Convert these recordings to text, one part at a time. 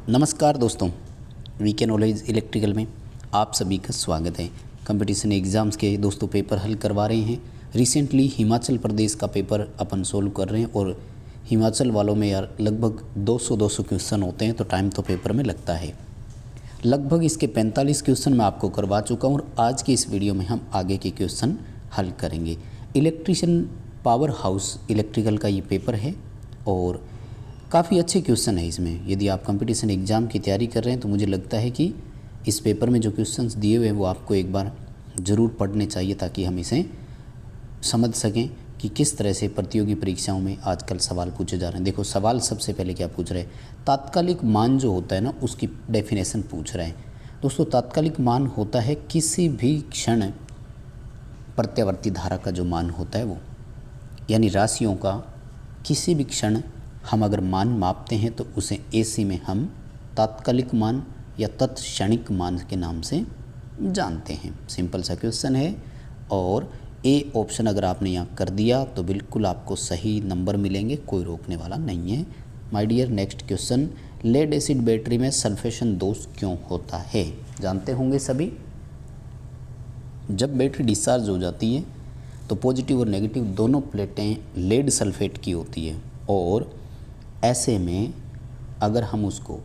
नमस्कार दोस्तों, VK knowledge electrical में आप सभी का स्वागत है। कंपटीशन एग्ज़ाम्स के दोस्तों पेपर हल करवा रहे हैं। रिसेंटली हिमाचल प्रदेश का पेपर अपन सोल्व कर रहे हैं और हिमाचल वालों में यार लगभग 200 क्वेश्चन होते हैं, तो टाइम तो पेपर में लगता है। लगभग इसके 45 क्वेश्चन मैं आपको करवा चुका हूँ और आज की इस वीडियो में हम आगे के क्वेश्चन हल करेंगे। इलेक्ट्रीशियन पावर हाउस इलेक्ट्रिकल का ये पेपर है और काफ़ी अच्छे क्वेश्चन है इसमें। यदि आप कंपटीशन एग्ज़ाम की तैयारी कर रहे हैं तो मुझे लगता है कि इस पेपर में जो क्वेश्चंस दिए हुए हैं वो आपको एक बार ज़रूर पढ़ने चाहिए, ताकि हम इसे समझ सकें कि किस तरह से प्रतियोगी परीक्षाओं में आजकल सवाल पूछे जा रहे हैं। देखो सवाल सबसे पहले क्या पूछ रहे हैं, तात्कालिक मान जो होता है ना उसकी डेफिनेशन पूछ रहे हैं। दोस्तों तात्कालिक मान होता है किसी भी क्षण प्रत्यावर्ती धारा का जो मान होता है वो, यानी राशियों का किसी भी क्षण हम अगर मान मापते हैं तो उसे एसी में हम तात्कालिक मान या तत्क्षणिक मान के नाम से जानते हैं। सिंपल सा क्वेश्चन है और ए ऑप्शन अगर आपने यहाँ कर दिया तो बिल्कुल आपको सही नंबर मिलेंगे, कोई रोकने वाला नहीं है। My dear, next question, lead acid battery में सल्फेशन दोष क्यों होता है? जानते होंगे सभी, जब बैटरी डिस्चार्ज हो जाती है तो पॉजिटिव और नेगेटिव दोनों प्लेटें लेड सल्फेट की होती है और ऐसे में अगर हम उसको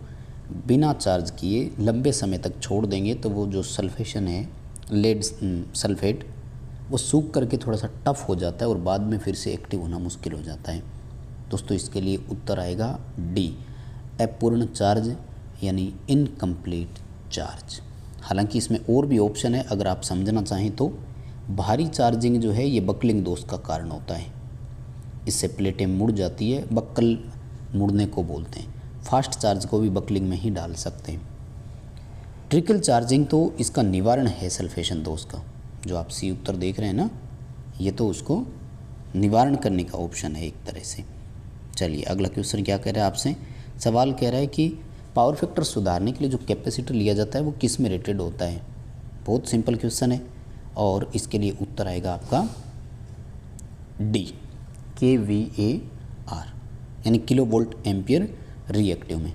बिना चार्ज किए लंबे समय तक छोड़ देंगे तो वो जो सल्फेशन है लेड सल्फेट वो सूख करके थोड़ा सा टफ हो जाता है और बाद में फिर से एक्टिव होना मुश्किल हो जाता है। दोस्तों इसके लिए उत्तर आएगा डी, अपूर्ण चार्ज यानी इनकम्प्लीट चार्ज। हालांकि इसमें और भी ऑप्शन है, अगर आप समझना चाहें तो भारी चार्जिंग जो है ये बकलिंग दोष का कारण होता है, इससे प्लेटें मुड़ जाती है, बक्कल मुड़ने को बोलते हैं। फास्ट चार्ज को भी बकलिंग में ही डाल सकते हैं। ट्रिकल चार्जिंग तो इसका निवारण है सल्फेशन दोष का, जो आप सी उत्तर देख रहे हैं ना, ये तो उसको निवारण करने का ऑप्शन है एक तरह से। चलिए अगला क्वेश्चन क्या कह रहा है आपसे, सवाल कह रहा है कि पावर फैक्टर सुधारने के लिए जो कैपेसिटर लिया जाता है वो किस में रेटेड होता है? बहुत सिंपल क्वेश्चन है और इसके लिए उत्तर आएगा आपका डी, kVAR यानी किलो वोल्ट एम्पियर रिएक्टिव में।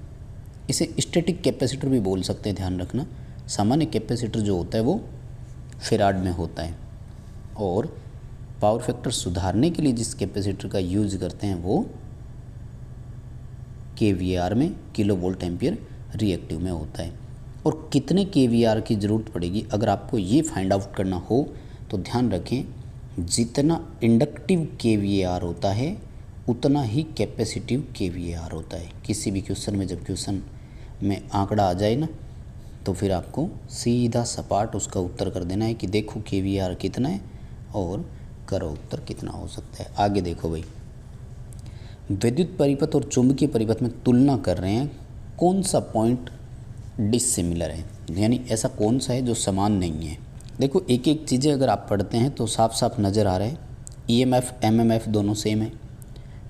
इसे स्टैटिक कैपेसिटर भी बोल सकते हैं, ध्यान रखना। सामान्य कैपेसिटर जो होता है वो फेराड में होता है और पावर फैक्टर सुधारने के लिए जिस कैपेसिटर का यूज करते हैं वो kVAR में, किलो वोल्ट एम्पियर रिएक्टिव में होता है। और कितने kVAR की ज़रूरत पड़ेगी अगर आपको ये फाइंड आउट करना हो तो ध्यान रखें, जितना इंडक्टिव kVAR होता है उतना ही कैपेसिटिव kVAR होता है। किसी भी क्वेश्चन में जब क्वेश्चन में आंकड़ा आ जाए ना तो फिर आपको सीधा सपाट उसका उत्तर कर देना है कि देखो kVAR कितना है और करो उत्तर कितना हो सकता है। आगे देखो भाई, विद्युत परिपथ और चुंबकीय परिपथ में तुलना कर रहे हैं, कौन सा पॉइंट डिसिमिलर है, यानी ऐसा कौन सा है जो समान नहीं है। देखो एक एक चीज़ें अगर आप पढ़ते हैं तो साफ साफ नज़र आ रहा है, EMF MMF दोनों सेम है,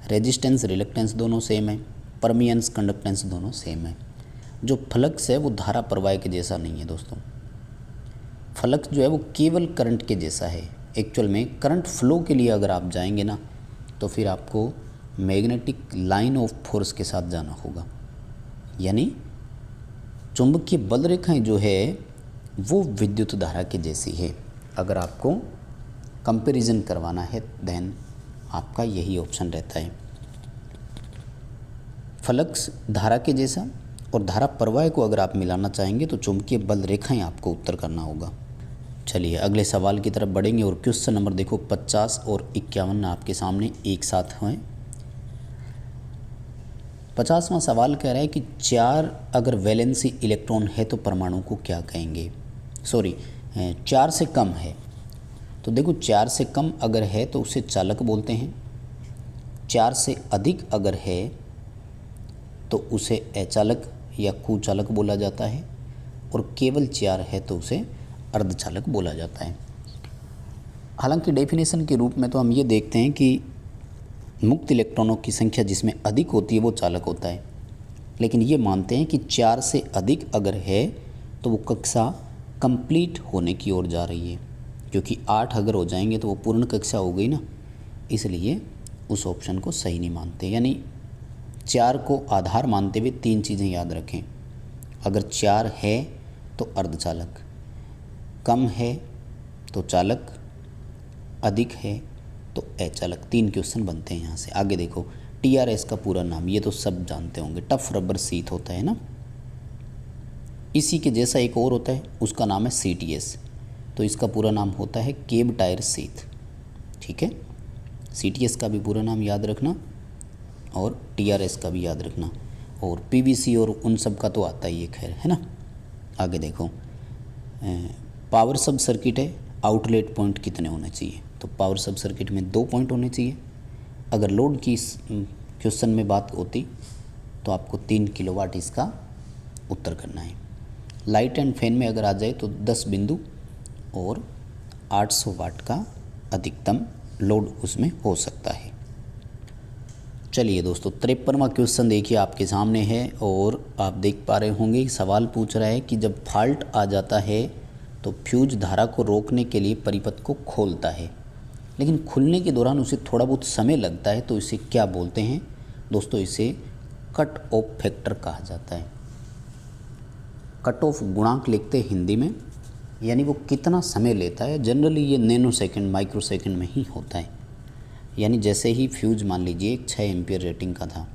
रेजिस्टेंस रिलक्टेंस दोनों सेम है, परमियंस कंडक्टेंस दोनों सेम है। जो फ्लक्स है वो धारा प्रवाह के जैसा नहीं है दोस्तों, फ्लक्स जो है वो केवल करंट के जैसा है। एक्चुअल में करंट फ्लो के लिए अगर आप जाएंगे ना तो फिर आपको मैग्नेटिक लाइन ऑफ फोर्स के साथ जाना होगा, यानी चुंबकीय बल रेखाएं जो है वो विद्युत धारा के जैसी है। अगर आपको कंपैरिजन करवाना है देन आपका यही ऑप्शन रहता है, फ्लक्स धारा के जैसा और धारा प्रवाह को अगर आप मिलाना चाहेंगे तो चुंबकीय बल रेखाएं आपको उत्तर करना होगा। चलिए अगले सवाल की तरफ बढ़ेंगे और क्वेश्चन नंबर देखो 50 और 51 आपके सामने एक साथ हैं। 50वां सवाल कह रहा है कि 4 अगर वैलेंसी इलेक्ट्रॉन है तो परमाणु को क्या कहेंगे? 4 से कम है तो देखो 4 से कम अगर है तो उसे चालक बोलते हैं, 4 से अधिक अगर है तो उसे अचालक या कुचालक बोला जाता है और केवल 4 है तो उसे अर्धचालक बोला जाता है। हालांकि डेफिनेशन के रूप में तो हम ये देखते हैं कि मुक्त इलेक्ट्रॉनों की संख्या जिसमें अधिक होती है वो चालक होता है, लेकिन ये मानते हैं कि 4 से अधिक अगर है तो वो कक्षा कंप्लीट होने की ओर जा रही है, क्योंकि 8 अगर हो जाएंगे तो वो पूर्ण कक्षा हो गई ना, इसलिए उस ऑप्शन को सही नहीं मानते। यानी 4 को आधार मानते हुए 3 चीज़ें याद रखें, अगर 4 है तो अर्धचालक, कम है तो चालक, अधिक है तो अचालक। 3 क्वेश्चन बनते हैं यहाँ से। आगे देखो, TRS का पूरा नाम ये तो सब जानते होंगे, टफ रबर शीट होता है ना। इसी के जैसा एक और होता है, उसका नाम है CTS, तो इसका पूरा नाम होता है केब टायर शीट। ठीक है, CTS का भी पूरा नाम याद रखना और TRS का भी याद रखना, और PVC और उन सब का तो आता ही है, खैर, है ना। आगे देखो, पावर सब सर्किट है, आउटलेट पॉइंट कितने होने चाहिए? तो पावर सब सर्किट में 2 पॉइंट होने चाहिए। अगर लोड की क्वेश्चन में बात होती तो आपको 3 किलोवाट इसका उत्तर करना है। लाइट एंड फैन में अगर आ जाए तो 10 बिंदु और 800 वाट का अधिकतम लोड उसमें हो सकता है। चलिए दोस्तों, 53वां क्वेश्चन देखिए आपके सामने है, और आप देख पा रहे होंगे सवाल पूछ रहा है कि जब फॉल्ट आ जाता है तो फ्यूज धारा को रोकने के लिए परिपथ को खोलता है, लेकिन खुलने के दौरान उसे थोड़ा बहुत समय लगता है, तो इसे क्या बोलते हैं दोस्तों? इसे कट ऑफ फैक्टर कहा जाता है। कट ऑफ गुणांक लिखते हैं हिंदी में, यानी वो कितना समय लेता है। जनरली ये नैनो सेकंड, माइक्रो सेकंड में ही होता है। यानी जैसे ही फ्यूज मान लीजिए एक 6 एम्पियर रेटिंग का था,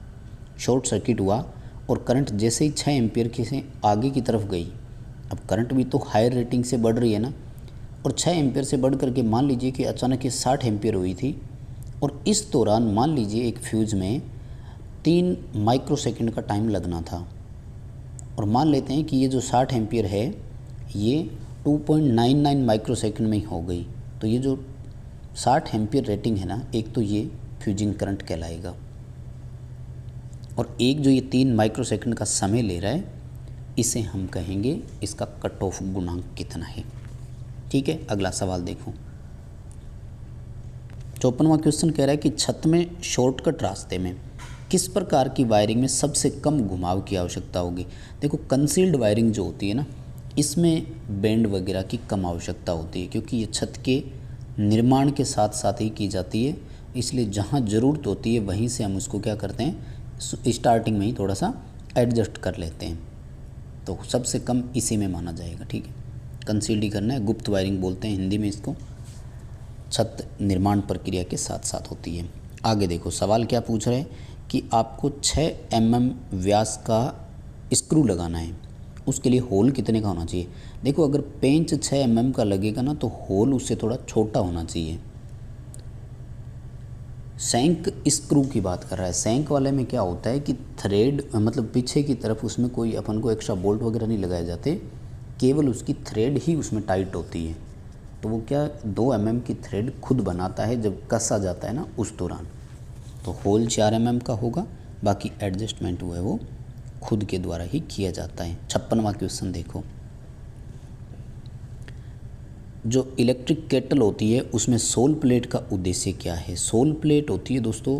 शॉर्ट सर्किट हुआ और करंट जैसे ही 6 एम्पियर के से आगे की तरफ गई, अब करंट भी तो हायर रेटिंग से बढ़ रही है ना, और 6 एम्पियर से बढ़ करके मान लीजिए कि अचानक ये 60 एम्पियर हुई थी, और इस दौरान मान लीजिए एक फ्यूज़ में 3 माइक्रो सेकंड का टाइम लगना था, और मान लेते हैं कि ये जो 60 एम्पियर है ये 2.99 माइक्रो सेकंड में ही हो गई, तो ये जो 60 एम्पियर रेटिंग है ना, एक तो ये फ्यूजिंग करंट कहलाएगा, और एक जो ये 3 माइक्रो सेकंड का समय ले रहा है, इसे हम कहेंगे इसका कट ऑफ गुणांक कितना है। ठीक है, अगला सवाल देखो। 54वां क्वेश्चन कह रहा है कि छत में शॉर्टकट रास्ते में किस प्रकार की वायरिंग में सबसे कम घुमाव की आवश्यकता होगी? देखो, कंसील्ड वायरिंग जो होती है ना, इसमें बैंड वगैरह की कम आवश्यकता होती है, क्योंकि ये छत के निर्माण के साथ साथ ही की जाती है, इसलिए जहाँ ज़रूरत होती है वहीं से हम उसको क्या करते हैं, स्टार्टिंग में ही थोड़ा सा एडजस्ट कर लेते हैं, तो सबसे कम इसी में माना जाएगा। ठीक है, कंसील्ड ही करना है, गुप्त वायरिंग बोलते हैं हिंदी में इसको, छत निर्माण प्रक्रिया के साथ साथ होती है। आगे देखो, सवाल क्या पूछ रहे हैं कि आपको 6 mm व्यास का स्क्रू लगाना है, उसके लिए होल कितने का होना चाहिए? देखो, अगर पेंच 6 mm का लगेगा ना, तो होल उससे थोड़ा छोटा होना चाहिए। सैंक स्क्रू की बात कर रहा है। सैंक वाले में क्या होता है कि थ्रेड, मतलब पीछे की तरफ उसमें कोई अपन को एक्स्ट्रा बोल्ट वगैरह नहीं लगाए जाते, केवल उसकी थ्रेड ही उसमें टाइट होती है, तो वो क्या 2 mm की थ्रेड खुद बनाता है जब कसा जाता है ना उस दौरान, तो होल 4 mm का होगा, बाकी एडजस्टमेंट वो है वो खुद के द्वारा ही किया जाता है। 56वां क्वेश्चन देखो, जो इलेक्ट्रिक केटल होती है उसमें सोल प्लेट का उद्देश्य क्या है? सोल प्लेट होती है दोस्तों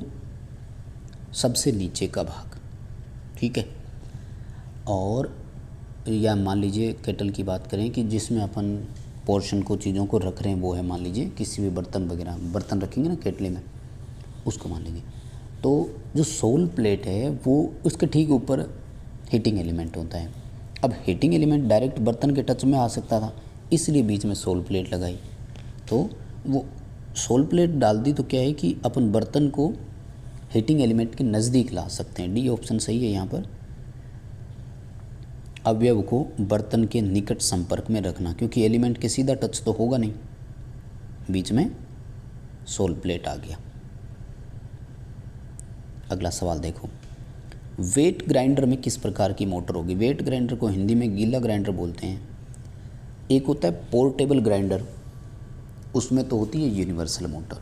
सबसे नीचे का भाग, ठीक है, और या मान लीजिए केटल की बात करें कि जिसमें अपन पोर्शन को, चीज़ों को रख रहे हैं, वो है मान लीजिए किसी भी बर्तन वगैरह, बर्तन रखेंगे ना केटली में, उसको मान लीजिए, तो जो सोल प्लेट है वो उसके ठीक ऊपर हीटिंग एलिमेंट होता है। अब हीटिंग एलिमेंट डायरेक्ट बर्तन के टच में आ सकता था, इसलिए बीच में सोल प्लेट लगाई, तो वो सोल प्लेट डाल दी, तो क्या है कि अपन बर्तन को हीटिंग एलिमेंट के नज़दीक ला सकते हैं। डी ऑप्शन सही है यहाँ पर, अवयव को बर्तन के निकट संपर्क में रखना, क्योंकि एलिमेंट के सीधा टच तो होगा नहीं, बीच में सोल प्लेट आ गया। अगला सवाल देखो, वेट ग्राइंडर में किस प्रकार की मोटर होगी? वेट ग्राइंडर को हिंदी में गीला ग्राइंडर बोलते हैं। एक होता है पोर्टेबल ग्राइंडर, उसमें तो होती है यूनिवर्सल मोटर,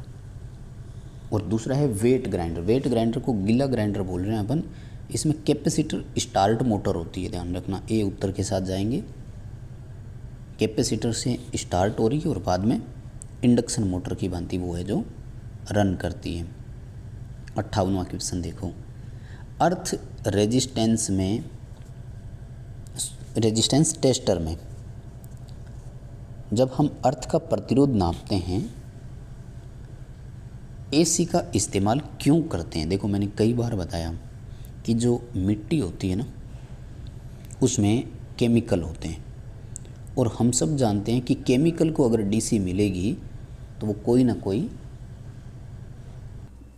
और दूसरा है वेट ग्राइंडर। वेट ग्राइंडर को गीला ग्राइंडर बोल रहे हैं अपन, इसमें कैपेसिटर स्टार्ट मोटर होती है, ध्यान रखना, ए उत्तर के साथ जाएंगे। कैपेसिटर से स्टार्ट हो रही है और बाद में इंडक्शन मोटर की भांति वो है जो रन करती है। 58वां क्वेश्चन देखो, अर्थ रेजिस्टेंस में, रेजिस्टेंस टेस्टर में जब हम अर्थ का प्रतिरोध नापते हैं, एसी का इस्तेमाल क्यों करते हैं? देखो, मैंने कई बार बताया कि जो मिट्टी होती है ना, उसमें केमिकल होते हैं, और हम सब जानते हैं कि केमिकल को अगर डीसी मिलेगी तो वो कोई ना कोई,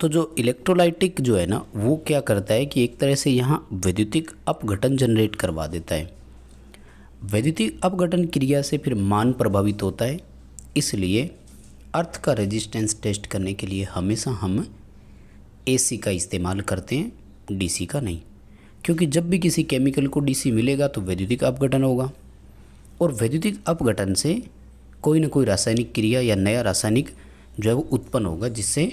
तो जो इलेक्ट्रोलाइटिक जो है ना वो क्या करता है कि एक तरह से यहाँ वैद्युतिक अपघटन जनरेट करवा देता है। वैद्युतिक अपघटन क्रिया से फिर मान प्रभावित होता है, इसलिए अर्थ का रेजिस्टेंस टेस्ट करने के लिए हमेशा हम एसी का इस्तेमाल करते हैं, डीसी का नहीं। क्योंकि जब भी किसी केमिकल को डीसी मिलेगा तो वैद्युतिक अपघटन होगा, और वैद्युतिक अपघटन से कोई ना कोई रासायनिक क्रिया या नया रासायनिक जो है वो उत्पन्न होगा, जिससे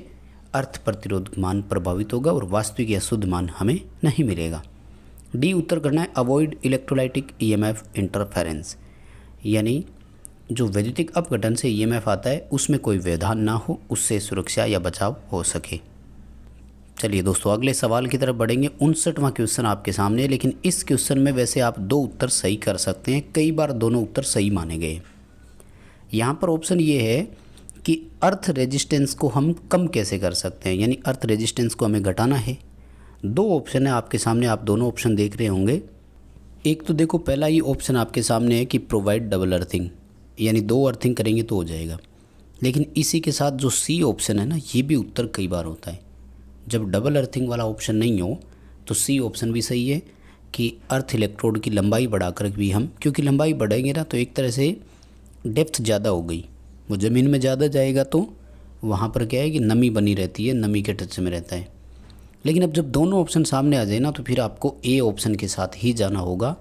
अर्थ प्रतिरोध मान प्रभावित होगा और वास्तविक या शुद्ध मान हमें नहीं मिलेगा। डी उत्तर करना है अवॉइड इलेक्ट्रोलाइटिक ईएमएफ इंटरफेरेंस, यानी जो वैद्युतिक अपघटन से ईएमएफ आता है उसमें कोई व्यवधान ना हो, उससे सुरक्षा या बचाव हो सके। चलिए दोस्तों अगले सवाल की तरफ बढ़ेंगे। 59वां क्वेश्चन आपके सामने है, लेकिन इस क्वेश्चन में वैसे आप 2 उत्तर सही कर सकते हैं, कई बार दोनों उत्तर सही माने गए। यहाँ पर ऑप्शन ये है कि अर्थ रेजिस्टेंस को हम कम कैसे कर सकते हैं, यानी अर्थ रेजिस्टेंस को हमें घटाना है। 2 ऑप्शन है आपके सामने, आप दोनों ऑप्शन देख रहे होंगे। एक तो देखो पहला ही ऑप्शन आपके सामने है कि प्रोवाइड डबल अर्थिंग, यानी 2 अर्थिंग करेंगे तो हो जाएगा। लेकिन इसी के साथ जो सी ऑप्शन है ना, ये भी उत्तर कई बार होता है। जब डबल अर्थिंग वाला ऑप्शन नहीं हो तो सी ऑप्शन भी सही है कि अर्थ इलेक्ट्रोड की लंबाई बढ़ाकर भी हम, क्योंकि लंबाई बढ़ेंगे ना तो एक तरह से डेप्थ ज़्यादा हो गई, वो ज़मीन में ज़्यादा जाएगा तो वहाँ पर क्या है कि नमी बनी रहती है, नमी के टच में रहता है। लेकिन अब जब दोनों ऑप्शन सामने आ जाए ना तो फिर आपको ए ऑप्शन के साथ ही जाना होगा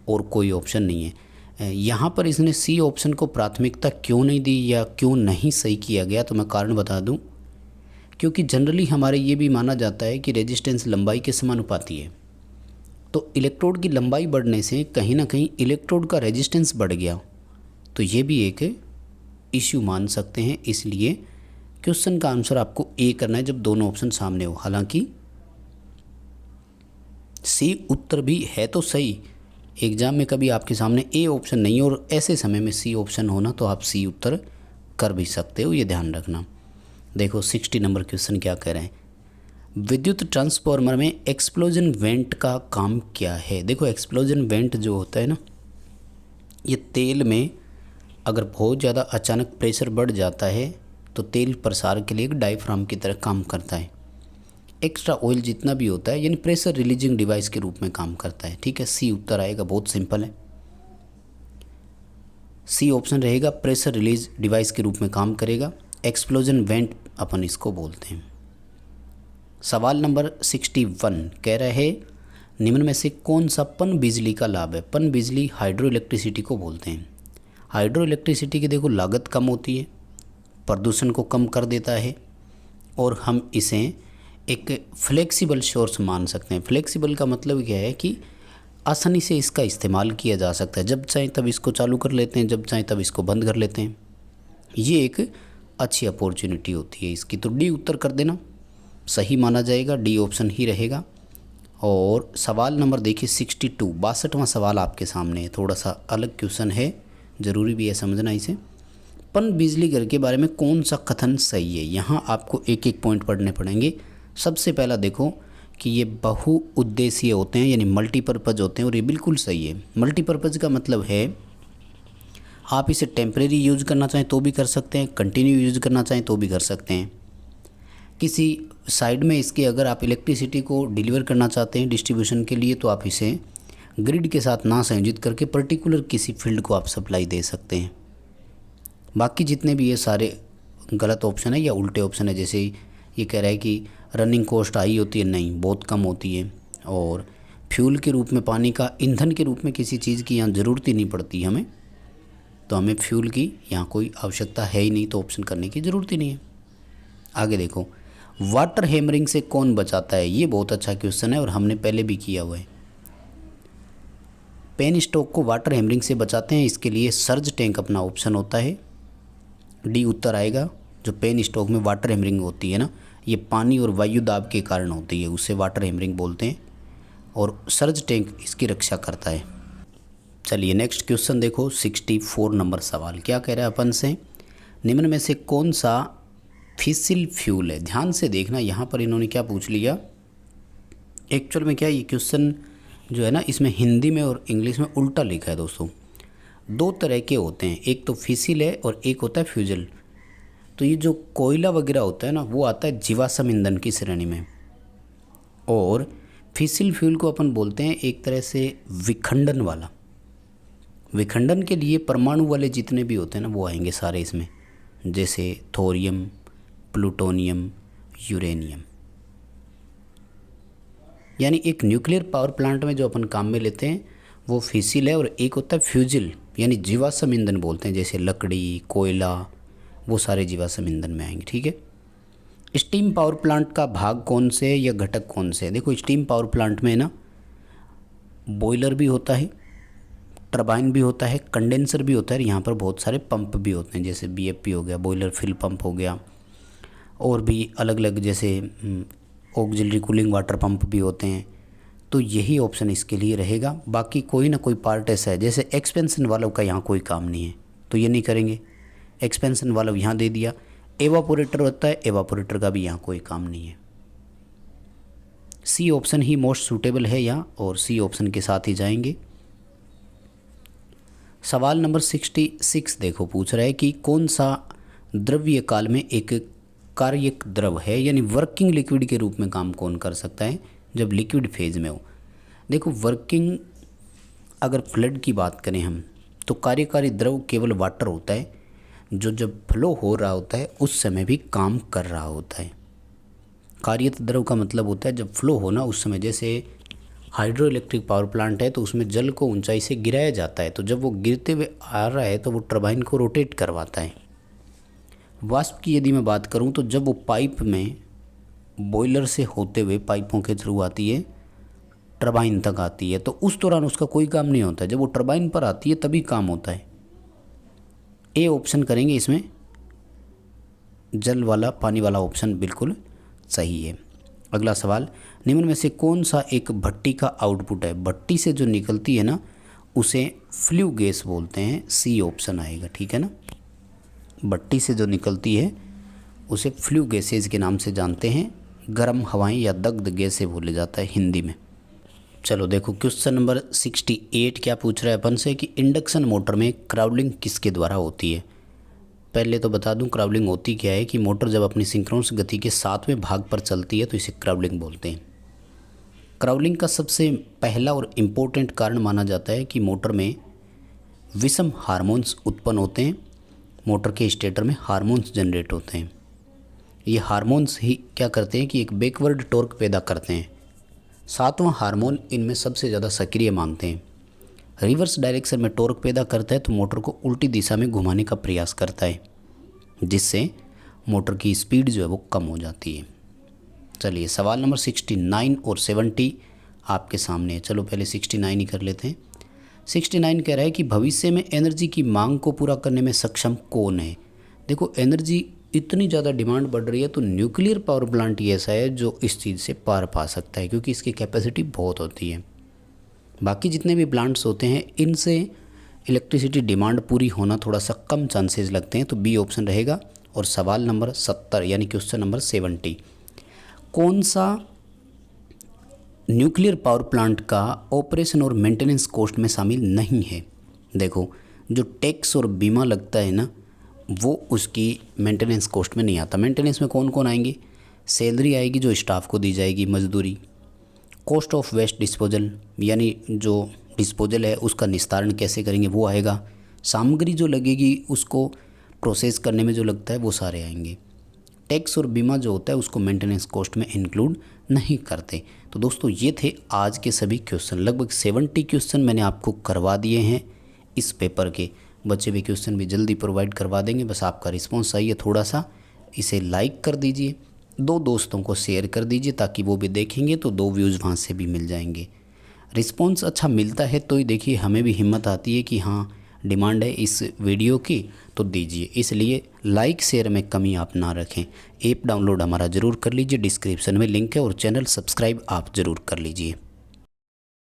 और कोई ऑप्शन नहीं है। यहाँ पर इसने सी ऑप्शन को प्राथमिकता क्यों नहीं दी या क्यों नहीं सही किया गया, तो मैं कारण बता दूँ। क्योंकि जनरली हमारे ये भी माना जाता है कि रेजिस्टेंस लंबाई के समानुपाती है, तो इलेक्ट्रोड की लंबाई बढ़ने से कहीं ना कहीं इलेक्ट्रोड का रेजिस्टेंस बढ़ गया, तो ये भी एक इश्यू मान सकते हैं। इसलिए क्वेश्चन का आंसर आपको ए करना है जब दोनों ऑप्शन सामने हो। हालांकि सी उत्तर भी है तो सही, एग्जाम में कभी आपके सामने ए ऑप्शन नहीं हो और ऐसे समय में सी ऑप्शन होना तो आप सी उत्तर कर भी सकते हो, ये ध्यान रखना। देखो 60 नंबर क्वेश्चन क्या कह रहे हैं, विद्युत ट्रांसफार्मर में एक्सप्लोजन वेंट का काम क्या है। देखो एक्सप्लोजन वेंट जो होता है ना, ये तेल में अगर बहुत ज़्यादा अचानक प्रेशर बढ़ जाता है तो तेल प्रसार के लिए एक डायफ्राम की तरह काम करता है। एक्स्ट्रा ऑयल जितना भी होता है यानी प्रेशर रिलीजिंग डिवाइस के रूप में काम करता है। ठीक है, सी उत्तर आएगा, बहुत सिंपल है। सी ऑप्शन रहेगा, प्रेशर रिलीज डिवाइस के रूप में काम करेगा। एक्सप्लोजन वेंट अपन इसको बोलते हैं। सवाल नंबर 61 कह रहा है निम्न में से कौन सा पन बिजली का लाभ है। पन बिजली हाइड्रो इलेक्ट्रिसिटी को बोलते हैं। हाइड्रो इलेक्ट्रिसिटी की देखो लागत कम होती है, प्रदूषण को कम कर देता है, और हम इसे एक फ्लेक्सिबल सोर्स मान सकते हैं। फ्लेक्सिबल का मतलब क्या है कि आसानी से इसका इस्तेमाल किया जा सकता है, जब चाहे तब इसको चालू कर लेते हैं, जब चाहे तब इसको बंद कर लेते हैं। ये एक अच्छी अपॉर्चुनिटी होती है इसकी, तो डी उत्तर कर देना, सही माना जाएगा, डी ऑप्शन ही रहेगा। और सवाल नंबर देखिए 62, 62वां सवाल आपके सामने है। थोड़ा सा अलग क्वेश्चन है, ज़रूरी भी है समझना इसे। पन बिजली घर के बारे में कौन सा कथन सही है, यहाँ आपको एक एक पॉइंट पढ़ने पड़ेंगे। सबसे पहला देखो कि ये बहुउद्देशीय होते हैं यानी मल्टीपर्पज़ होते हैं, और ये बिल्कुल सही है। मल्टीपर्पज़ का मतलब है आप इसे टेम्परेरी यूज़ करना चाहें तो भी कर सकते हैं, कंटिन्यू यूज़ करना चाहें तो भी कर सकते हैं। किसी साइड में इसके अगर आप इलेक्ट्रिसिटी को डिलीवर करना चाहते हैं डिस्ट्रीब्यूशन के लिए, तो आप इसे ग्रिड के साथ ना संयोजित करके पर्टिकुलर किसी फील्ड को आप सप्लाई दे सकते हैं। बाकी जितने भी ये सारे गलत ऑप्शन है या उल्टे ऑप्शन है, जैसे ये कह रहा है कि रनिंग कॉस्ट हाई होती है, नहीं, बहुत कम होती है। और फ्यूल के रूप में, पानी का ईंधन के रूप में किसी चीज़ की यहाँ ज़रूरत ही नहीं पड़ती हमें, तो हमें फ्यूल की यहाँ कोई आवश्यकता है ही नहीं, तो ऑप्शन करने की ज़रूरत ही नहीं है। आगे देखो, वाटर हैमरिंग से कौन बचाता है। ये बहुत अच्छा क्वेश्चन है और हमने पहले भी किया हुआ है। पेन स्टॉक को वाटर हैमरिंग से बचाते हैं, इसके लिए सर्ज टैंक अपना ऑप्शन होता है, डी उत्तर आएगा। जो पेन स्टॉक में वाटर हैमरिंग होती है ना, ये पानी और वायु दाब के कारण होती है, उसे वाटर हैमरिंग बोलते हैं, और सर्ज टैंक इसकी रक्षा करता है। चलिए नेक्स्ट क्वेश्चन देखो 64 नंबर सवाल क्या कह रहा है अपन से, निम्न में से कौन सा फिसिल फ्यूल है। ध्यान से देखना, यहाँ पर इन्होंने क्या पूछ लिया, एक्चुअल में क्या ये क्वेश्चन जो है ना इसमें हिंदी में और इंग्लिश में उल्टा लिखा है दोस्तों। दो तरह के होते हैं, एक तो फिसिल है और एक होता है फ्यूजल। तो ये जो कोयला वगैरह होता है ना वो आता है जीवाश्म ईंधन की श्रेणी में, और फिसिल फ्यूल को अपन बोलते हैं एक तरह से विखंडन वाला। विखंडन के लिए परमाणु वाले जितने भी होते हैं ना वो आएंगे सारे इसमें, जैसे थोरियम, प्लूटोनियम, यूरेनियम। यानी एक न्यूक्लियर पावर प्लांट में जो अपन काम में लेते हैं वो फिसिल है, और एक होता है फ्यूजिल यानी जीवाश्म ईंधन बोलते हैं, जैसे लकड़ी, कोयला, वो सारे जीवाश्म ईंधन में आएंगे। ठीक है। स्टीम पावर प्लांट का भाग कौन से है या घटक कौन से है? देखो स्टीम पावर प्लांट में ना बॉयलर भी होता है, टरबाइन भी होता है, कंडेंसर भी होता है, यहाँ पर बहुत सारे पंप भी होते हैं, जैसे बीएफपी हो गया, बॉयलर फिल पंप हो गया, और भी अलग अलग जैसे ऑक्सिलरी कूलिंग वाटर पंप भी होते हैं। तो यही ऑप्शन इसके लिए रहेगा। बाकी कोई ना कोई पार्ट ऐसा है, जैसे एक्सपेंशन वाल्व का यहाँ कोई काम नहीं है तो ये नहीं करेंगे, एक्सपेंशन वाल्व यहाँ दे दिया। एवापोरेटर होता है, एवापोरेटर का भी यहाँ कोई काम नहीं है। सी ऑप्शन ही मोस्ट सूटेबल है यहाँ, और सी ऑप्शन के साथ ही जाएंगे। सवाल नंबर 66 देखो, पूछ रहा है कि कौन सा द्रव्य काल में एक कार्यक द्रव है, यानी वर्किंग लिक्विड के रूप में काम कौन कर सकता है जब लिक्विड फेज में हो। देखो वर्किंग, अगर फ्लड की बात करें हम, तो कार्यकारी द्रव केवल वाटर होता है, जो जब फ्लो हो रहा होता है उस समय भी काम कर रहा होता है। कार्यत द्रव का मतलब होता है जब फ्लो होना उस समय, जैसे हाइड्रो इलेक्ट्रिक पावर प्लांट है तो उसमें जल को ऊंचाई से गिराया जाता है, तो जब वो गिरते हुए आ रहा है तो वो टरबाइन को रोटेट करवाता है। वाष्प की यदि मैं बात करूं तो जब वो पाइप में बॉयलर से होते हुए पाइपों के थ्रू आती है, टरबाइन तक आती है, तो उस दौरान उसका कोई काम नहीं होता है, जब वो टरबाइन पर आती है तभी काम होता है। ए ऑप्शन करेंगे इसमें, जल वाला पानी वाला ऑप्शन बिल्कुल सही है। अगला सवाल, निम्न में से कौन सा एक भट्टी का आउटपुट है? भट्टी से जो निकलती है ना उसे फ्लू गैस बोलते हैं, सी ऑप्शन आएगा। ठीक है ना, भट्टी से जो निकलती है उसे फ्लू गैसेज के नाम से जानते हैं, गर्म हवाएं या दग्ध गैस से बोले जाता है हिंदी में। चलो देखो क्वेश्चन नंबर 68 क्या पूछ रहा है अपन से कि इंडक्शन मोटर में क्राउलिंग किसके द्वारा होती है। पहले तो बता दूं क्राउलिंग होती क्या है कि मोटर जब अपनी सिंक्रोनस गति के 7वें भाग पर चलती है तो इसे क्राउलिंग बोलते हैं। क्राउलिंग का सबसे पहला और इम्पोर्टेंट कारण माना जाता है कि मोटर में विषम हार्मोन्स उत्पन्न होते हैं, मोटर के स्टेटर में हार्मोन्स जनरेट होते हैं। ये हार्मोन्स ही क्या करते हैं कि एक बैकवर्ड टॉर्क पैदा करते हैं। 7वां हार्मोन इनमें सबसे ज़्यादा सक्रिय मानते हैं। रिवर्स डायरेक्शन में टॉर्क पैदा करता है तो मोटर को उल्टी दिशा में घुमाने का प्रयास करता है, जिससे मोटर की स्पीड जो है वो कम हो जाती है। चलिए सवाल नंबर 69 और 70 आपके सामने है। चलो पहले 69 ही कर लेते हैं। 69 कह रहा है कि भविष्य में एनर्जी की मांग को पूरा करने में सक्षम कौन है। देखो एनर्जी इतनी ज़्यादा डिमांड बढ़ रही है तो न्यूक्लियर पावर प्लांट ही ऐसा है जो इस चीज़ से पार पा सकता है, क्योंकि इसकी कैपेसिटी बहुत होती है। बाकी जितने भी प्लांट्स होते हैं इनसे इलेक्ट्रिसिटी डिमांड पूरी होना थोड़ा सा कम चांसेस लगते हैं, तो बी ऑप्शन रहेगा। और सवाल नंबर 70 यानी क्वेश्चन नंबर 70, कौन सा न्यूक्लियर पावर प्लांट का ऑपरेशन और मेंटेनेंस कॉस्ट में शामिल नहीं है। देखो जो टैक्स और बीमा लगता है ना वो उसकी मेंटेनेंस कॉस्ट में नहीं आता। मेंटेनेंस में कौन कौन आएंगे? सैलरी आएगी जो स्टाफ को दी जाएगी, मजदूरी, कॉस्ट ऑफ वेस्ट डिस्पोजल यानी जो डिस्पोजल है उसका निस्तारण कैसे करेंगे वो आएगा, सामग्री जो लगेगी उसको प्रोसेस करने में जो लगता है वो सारे आएंगे। टैक्स और बीमा जो होता है उसको मेंटेनेंस कॉस्ट में इंक्लूड नहीं करते। तो दोस्तों ये थे आज के सभी क्वेश्चन, लगभग 70 क्वेश्चन मैंने आपको करवा दिए हैं इस पेपर के। बचे हुए क्वेश्चन भी जल्दी प्रोवाइड करवा देंगे, बस आपका रिस्पॉन्स चाहिए थोड़ा सा। इसे लाइक कर दीजिए, 2 दोस्तों को शेयर कर दीजिए ताकि वो भी देखेंगे तो 2 व्यूज़ वहाँ से भी मिल जाएंगे। रिस्पॉन्स अच्छा मिलता है तो ही देखिए हमें भी हिम्मत आती है कि हाँ डिमांड है इस वीडियो की तो दीजिए। इसलिए लाइक शेयर में कमी आप ना रखें। ऐप डाउनलोड हमारा ज़रूर कर लीजिए, डिस्क्रिप्शन में लिंक है, और चैनल सब्सक्राइब आप ज़रूर कर लीजिए।